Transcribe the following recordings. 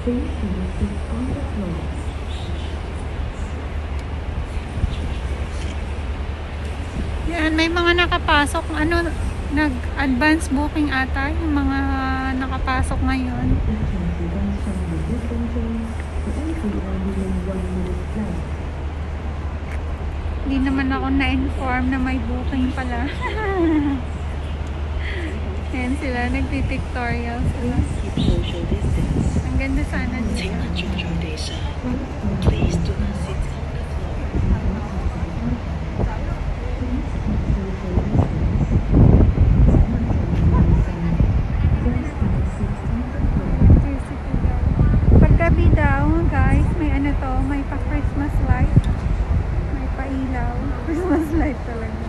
Yan, may mga nakapasok. Ano, nag-advance booking ata yung mga nakapasok ngayon. Hindi naman ako na-inform na may booking pala. Ayan sila, nagpipictorial sila. Ang ganda sana dito. Please do not sit on the floor. Paggabi daw, guys, may ano to, may pa-Christmas light. May pa-ilaw. Christmas light talaga.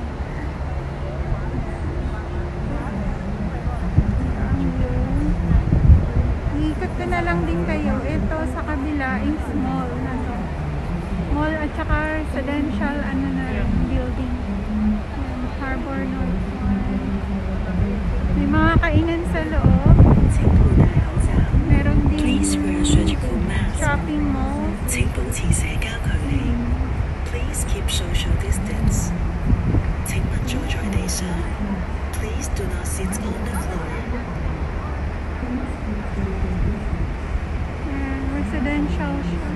Iikot ko na lang din kayo. Ito sa kabila is mall na to. Mall at saka residential ano na building. Ayan, Harbor North Mall. May mga kainan sa loob. Meron din Please wear surgical mask. shopping mall. 請保持社交距離。Please keep social distance. 請勿坐在地上。Please do not sit on the floor. Ayan, residential siya.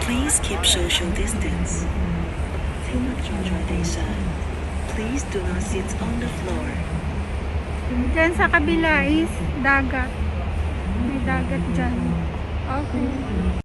Please keep social distance. 請勿坐在地上。Please do not sit on the floor. Diyan sa kabila is dagat. May dagat dyan. Okay.